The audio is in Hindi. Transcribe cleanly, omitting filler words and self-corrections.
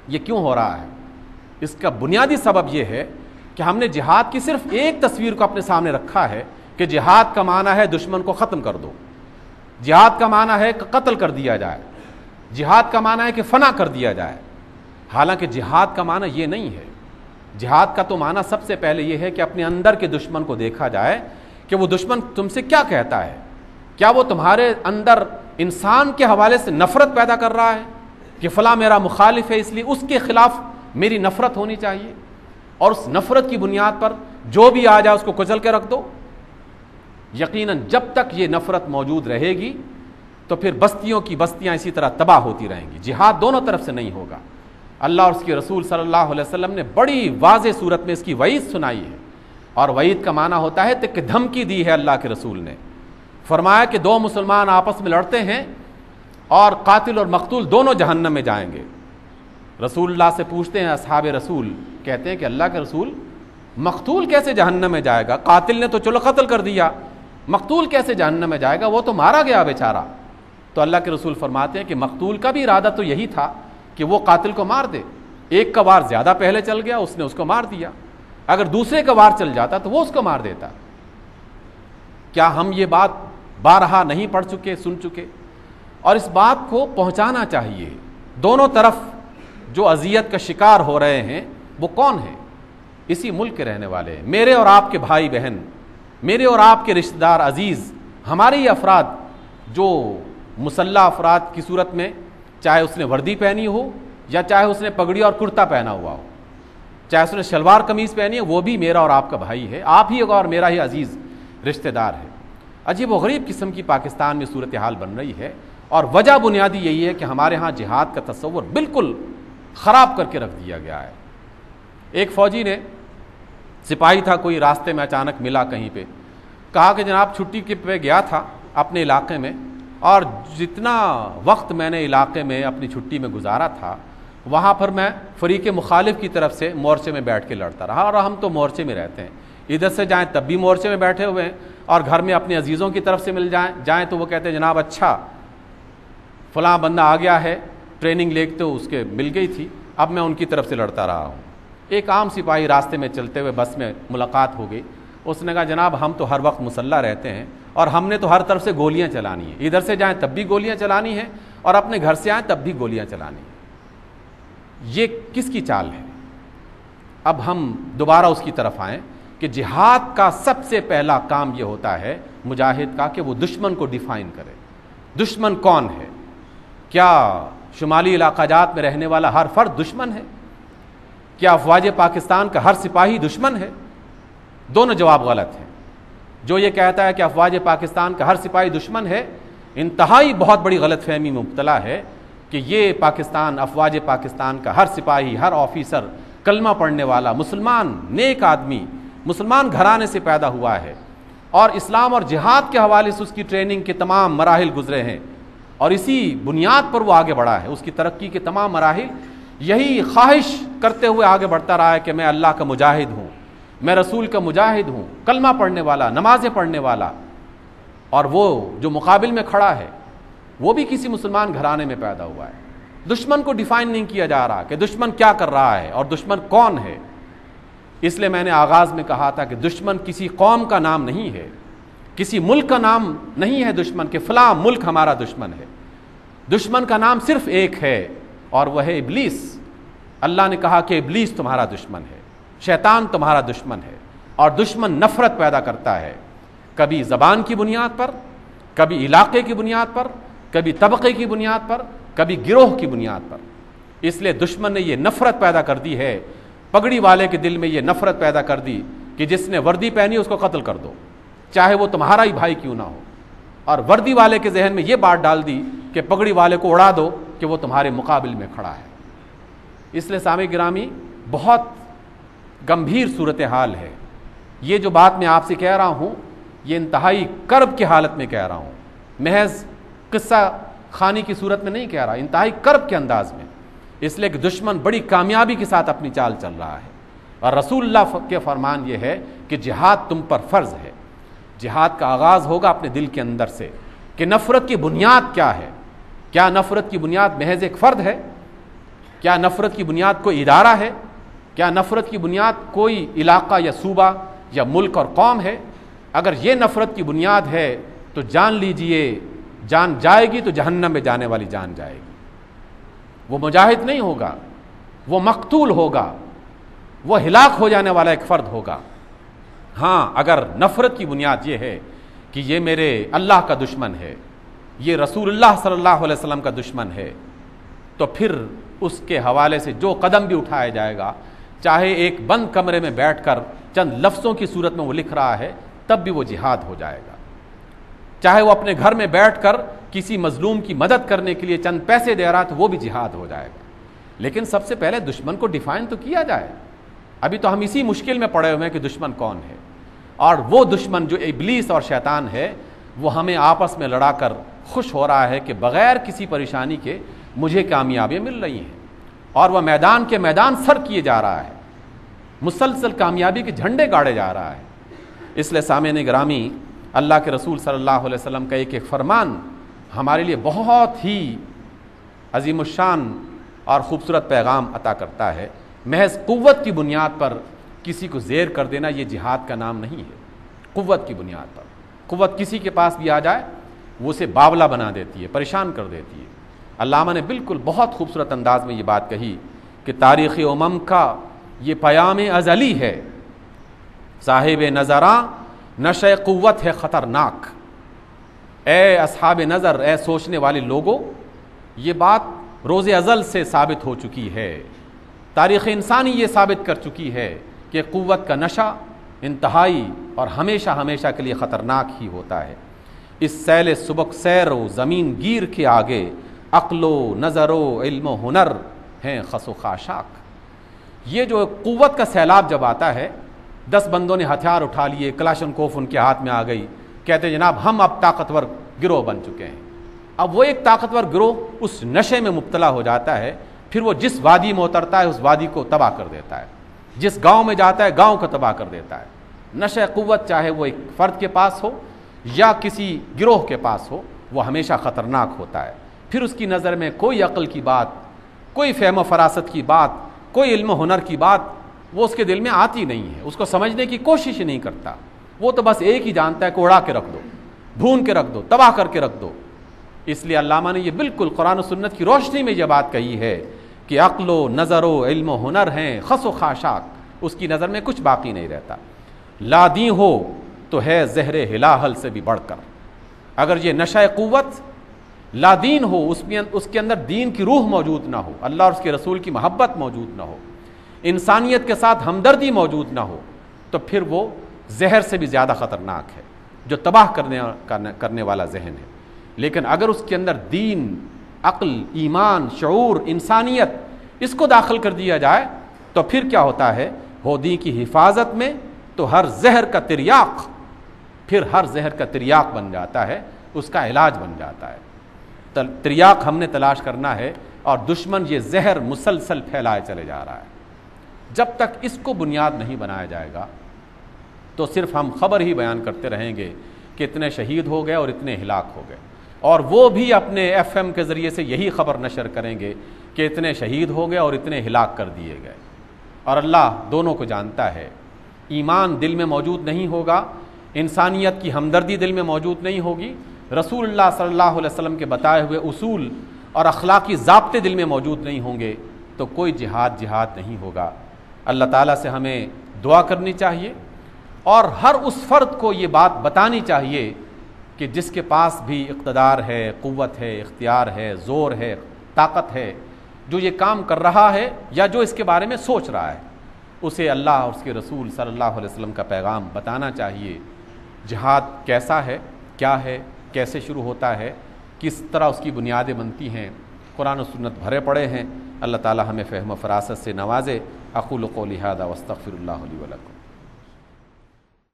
ये क्यों हो रहा है? इसका बुनियादी सबब यह है कि हमने जिहाद की सिर्फ एक तस्वीर को अपने सामने रखा है कि जिहाद का माना है दुश्मन को ख़त्म कर दो, जिहाद का माना है कि कत्ल कर दिया जाए, जिहाद का माना है कि फना कर दिया जाए। हालांकि जिहाद का माना ये नहीं है। जिहाद का तो माना सबसे पहले यह है कि अपने अंदर के दुश्मन को देखा जाए कि वो दुश्मन तुमसे क्या कहता है। क्या वो तुम्हारे अंदर इंसान के हवाले से नफरत पैदा कर रहा है कि फ़लाँ मेरा मुखालिफ है, इसलिए उसके खिलाफ मेरी नफरत होनी चाहिए, और उस नफरत की बुनियाद पर जो भी आ जाए उसको कुचल के रख दो। यकीनन जब तक ये नफरत मौजूद रहेगी तो फिर बस्तियों की बस्तियां इसी तरह तबाह होती रहेंगी। जिहाद दोनों तरफ से नहीं होगा। अल्लाह और उसके रसूल सल्लल्लाहु अलैहि वसल्लम ने बड़ी वाज़ेह सूरत में इसकी वईद सुनाई है, और वईद का माना होता है कि धमकी दी है। अल्लाह के रसूल ने फरमाया कि दो मुसलमान आपस में लड़ते हैं और कातिल और मकतूल दोनों जहन्नम में जाएंगे। रसूलुल्लाह से पूछते हैं असहाब रसूल, कहते हैं कि अल्लाह के रसूल, मकतूल कैसे जहन्नम में जाएगा? कातिल ने तो चलो कत्ल कर दिया, मकतूल कैसे जहन्नम में जाएगा? वो तो मारा गया बेचारा। तो अल्लाह के रसूल फरमाते हैं कि मकतूल का भी इरादा तो यही था कि वो कातिल को मार दे। एक का वार ज़्यादा पहले चल गया, उसने उसको मार दिया। अगर दूसरे का वार चल जाता तो वो उसको मार देता। क्या हम ये बात बारहा नहीं पढ़ चुके, सुन चुके? और इस बात को पहुंचाना चाहिए। दोनों तरफ जो अजियत का शिकार हो रहे हैं वो कौन है? इसी मुल्क के रहने वाले हैं। मेरे और आपके भाई बहन, मेरे और आपके रिश्तेदार अजीज़, हमारे ये अफराद जो मुसल्ला अफराद की सूरत में, चाहे उसने वर्दी पहनी हो या चाहे उसने पगड़ी और कुर्ता पहना हुआ हो, चाहे उसने शलवार कमीज़ पहनी है, वो भी मेरा और आपका भाई है, आप ही और मेरा ही अजीज़ रिश्तेदार है। अजीब व गरीब किस्म की पाकिस्तान में सूरत हाल बन रही है, और वजह बुनियादी यही है कि हमारे यहाँ जिहाद का तस्वुर बिल्कुल ख़राब करके रख दिया गया है। एक फ़ौजी ने, सिपाही था, कोई रास्ते में अचानक मिला कहीं पे, कहा कि जनाब छुट्टी के पे गया था अपने इलाके में, और जितना वक्त मैंने इलाके में अपनी छुट्टी में गुजारा था वहाँ पर मैं फ़रीक़े मुखालिफ की तरफ से मोर्चे में बैठ के लड़ता रहा। और हम तो मोर्चे में रहते हैं, इधर से जाएं तब भी मोर्चे में बैठे हुए हैं, और घर में अपने अजीज़ों की तरफ से मिल जाएं तो वो कहते हैं जनाब अच्छा फ़लाँ बंदा आ गया है, ट्रेनिंग लेके तो उसके मिल गई थी, अब मैं उनकी तरफ से लड़ता रहा हूँ। एक आम सिपाही रास्ते में चलते हुए बस में मुलाकात हो गई। उसने कहा जनाब हम तो हर वक्त मुसल्ला रहते हैं और हमने तो हर तरफ से गोलियां चलानी है, इधर से जाएं तब भी गोलियां चलानी है और अपने घर से आएँ तब भी गोलियां चलानी है। ये किसकी चाल है? अब हम दोबारा उसकी तरफ आएँ कि जिहाद का सबसे पहला काम ये होता है मुजाहिद का कि वो दुश्मन को डिफाइन करे। दुश्मन कौन है? क्या शुमाली इलाकाजात में रहने वाला हर फर्द दुश्मन है? क्या अफवाज पाकिस्तान का हर सिपाही दुश्मन है? दोनों जवाब गलत हैं। जो ये कहता है कि अफवाज पाकिस्तान का हर सिपाही दुश्मन है, इंतहाई बहुत बड़ी गलतफहमी में मुब्तला है कि ये पाकिस्तान, अफवाज पाकिस्तान का हर सिपाही, हर ऑफिसर कलमा पढ़ने वाला मुसलमान नेक आदमी, मुसलमान घराने से पैदा हुआ है और इस्लाम और जिहाद के हवाले से उसकी ट्रेनिंग के तमाम मराहिल गुजरे हैं और इसी बुनियाद पर वो आगे बढ़ा है। उसकी तरक्की के तमाम मराहिल यही ख्वाहिश करते हुए आगे बढ़ता रहा है कि मैं अल्लाह का मुजाहिद हूँ, मैं रसूल का मुजाहिद हूँ, कलमा पढ़ने वाला, नमाज़ें पढ़ने वाला। और वो जो मुकाबिल में खड़ा है वो भी किसी मुसलमान घराने में पैदा हुआ है। दुश्मन को डिफाइन नहीं किया जा रहा कि दुश्मन क्या कर रहा है और दुश्मन कौन है। इसलिए मैंने आगाज़ में कहा था कि दुश्मन किसी कौम का नाम नहीं है, किसी मुल्क का नाम नहीं है दुश्मन के फ़लाँ मुल्क हमारा दुश्मन है। दुश्मन का नाम सिर्फ एक है और वह है इब्लीस। अल्लाह ने कहा कि इब्लीस तुम्हारा दुश्मन है, शैतान तुम्हारा दुश्मन है। और दुश्मन नफ़रत पैदा करता है, कभी ज़बान की बुनियाद पर, कभी इलाके की बुनियाद पर, कभी तबक़े की बुनियाद पर, कभी गिरोह की बुनियाद पर। इसलिए दुश्मन ने यह नफ़रत पैदा कर दी है, पगड़ी वाले के दिल में यह नफ़रत पैदा कर दी कि जिसने वर्दी पहनी उसको कत्ल कर दो, चाहे वो तुम्हारा ही भाई क्यों ना हो। और वर्दी वाले के जहन में यह बात डाल दी कि पगड़ी वाले को उड़ा दो कि वो तुम्हारे मुकाबिल में खड़ा है। इसलिए सामे गिरामी बहुत गंभीर सूरत हाल है। ये जो बात मैं आपसे कह रहा हूँ ये इंतहाई कर्ब की हालत में कह रहा हूँ, महज किस्सा खानी की सूरत में नहीं कह रहा, इंतहाई कर्ब के अंदाज में। इसलिए कि दुश्मन बड़ी कामयाबी के साथ अपनी चाल चल रहा है और रसूलुल्लाह के फरमान ये है कि जिहाद तुम पर फ़र्ज़ है। जिहाद का आगाज़ होगा अपने दिल के अंदर से कि नफ़रत की बुनियाद क्या है। क्या नफ़रत की बुनियाद महज एक फ़र्द है? क्या नफ़रत की बुनियाद कोई इदारा है? क्या नफ़रत की बुनियाद कोई इलाका या सूबा या मुल्क और कौम है? अगर ये नफ़रत की बुनियाद है तो जान लीजिए, जान जाएगी तो जहन्नम में जाने वाली जान जाएगी। वो मुजाहिद नहीं होगा, वो मकतूल होगा, वो हिलाक हो जाने वाला एक फ़र्द होगा। हाँ, अगर नफ़रत की बुनियाद ये है कि ये मेरे अल्लाह का दुश्मन है, ये रसूलुल्लाह सल्लल्लाहु अलैहि वसल्लम का दुश्मन है, तो फिर उसके हवाले से जो कदम भी उठाया जाएगा, चाहे एक बंद कमरे में बैठकर चंद लफ्ज़ों की सूरत में वो लिख रहा है, तब भी वो जिहाद हो जाएगा। चाहे वो अपने घर में बैठकर किसी मजलूम की मदद करने के लिए चंद पैसे दे रहा, तो वो भी जिहाद हो जाएगा। लेकिन सबसे पहले दुश्मन को डिफाइन तो किया जाए। अभी तो हम इसी मुश्किल में पड़े हुए हैं कि दुश्मन कौन है, और वो दुश्मन जो इब्लीस और शैतान है, वो हमें आपस में लड़ाकर खुश हो रहा है कि बग़ैर किसी परेशानी के मुझे कामयाबियाँ मिल रही हैं, और वह मैदान के मैदान सर किए जा रहा है, मुसलसल कामयाबी के झंडे गाड़े जा रहा है। इसलिए सामने गिरामी, अल्लाह के रसूल सल्लल्लाहु अलैहि वसल्लम का एक एक फरमान हमारे लिए बहुत ही अजीमुशान और ख़ूबसूरत पैगाम अता करता है। महज क़ुव्वत की बुनियाद पर किसी को ज़ेर कर देना ये जिहाद का नाम नहीं है। क़ुव्वत की बुनियाद पर, क़ुव्वत किसी के पास भी आ जाए वो उसे बावला बना देती है, परेशान कर देती है। अल्लामा ने बिल्कुल बहुत खूबसूरत अंदाज में ये बात कही कि तारीख़ उमम का ये पयाम अज़ली है, साहिब नज़रा नशे क़ुव्वत है ख़तरनाक। ए अस्हाब नज़र, ए सोचने वाले लोगों, ये बात रोज़े अज़ल से साबित हो चुकी है। तारीख़ इंसानी ये साबित कर चुकी है कि क़ुव्वत का नशा इंतहाई और हमेशा हमेशा के लिए ख़तरनाक ही होता है। इस सैल सुबक सैर व ज़मीन गिर के आगे अक्लो नज़रो इल्म हुनर हैं खसो खाशाक। ये जो क़ुव्वत का सैलाब जब आता है, 10 बंदों ने हथियार उठा लिए, कलाशनकोफ उनके हाथ में आ गई, कहते जनाब हम अब ताकतवर गिरोह बन चुके हैं। अब वो एक ताकतवर गिरोह उस नशे में मुब्तला हो जाता है, फिर वो जिस वादी में उतरता है उस वादी को तबाह कर देता है, जिस गांव में जाता है गांव को तबाह कर देता है। नशे क़ुव्वत चाहे वो एक फ़र्द के पास हो या किसी गिरोह के पास हो, वो हमेशा ख़तरनाक होता है। फिर उसकी नज़र में कोई अक्ल की बात, कोई फ़हम फरासत की बात, कोई इल्म हुनर की बात वो उसके दिल में आती नहीं है, उसको समझने की कोशिश नहीं करता। वो तो बस एक ही जानता है कि उड़ा के रख दो, भून के रख दो, तबाह करके रख दो। इसलिए अल्लामा ने ये बिल्कुल कुरान और सुन्नत की रोशनी में यह बात कही है कि अक्लो नज़रो इल्म हुनर हैं खसो खाशाक, उसकी नज़र में कुछ बाकी नहीं रहता। लादी हो तो है ज़हरे हिलाहल से भी बढ़कर। अगर ये नशा क़ुव्वत लादीन हो, उसके अंदर दीन की रूह मौजूद ना हो, अल्लाह और उसके रसूल की मोहब्बत मौजूद ना हो, इंसानियत के साथ हमदर्दी मौजूद ना हो, तो फिर वो जहर से भी ज़्यादा ख़तरनाक है, जो तबाह करने वाला जहन है। लेकिन अगर उसके अंदर दीन, अक्ल, ईमान, शऊर, इंसानियत, इसको दाखिल कर दिया जाए तो फिर क्या होता है, होदी की हिफाजत में तो हर जहर का तिरयाक, फिर हर जहर का तिरयाक बन जाता है, उसका इलाज बन जाता है। तिरयाक हमने तलाश करना है, और दुश्मन ये जहर मुसलसल फैलाए चले जा रहा है। जब तक इसको बुनियाद नहीं बनाया जाएगा तो सिर्फ हम खबर ही बयान करते रहेंगे कि इतने शहीद हो गए और इतने हिलाक हो गए, और वो भी अपने FM के ज़रिए से यही खबर नशर करेंगे कि इतने शहीद हो गए और इतने हिलाक कर दिए गए। और अल्लाह दोनों को जानता है। ईमान दिल में मौजूद नहीं होगा, इंसानियत की हमदर्दी दिल में मौजूद नहीं होगी, रसूलुल्लाह सल्लल्लाहु अलैहि वसल्लम के बताए हुए उसूल और अखलाकी ज़ाब्ते दिल में मौजूद नहीं होंगे, तो कोई जिहाद नहीं होगा। अल्लाह ताला से हमें दुआ करनी चाहिए, और हर उस फ़र्द को ये बात बतानी चाहिए कि जिसके पास भी इक़्तिदार है, क़ुव्वत है, इख्तियार है, ज़ोर है, ताकत है, जो ये काम कर रहा है या जो इसके बारे में सोच रहा है, उसे अल्लाह और उसके रसूल सल्लल्लाहु अलैहि वसल्लम का पैगाम बताना चाहिए। जिहाद कैसा है, क्या है, कैसे शुरू होता है, किस तरह उसकी बुनियादें बनती हैं, कुरान और सुन्नत भरे पड़े हैं। अल्लाह ताला हमें फ़हम व फ़रासत से नवाज़े। अक़ूलु क़ौली हाज़ा वस्तग़फ़िरुल्लाह ली व लकुम।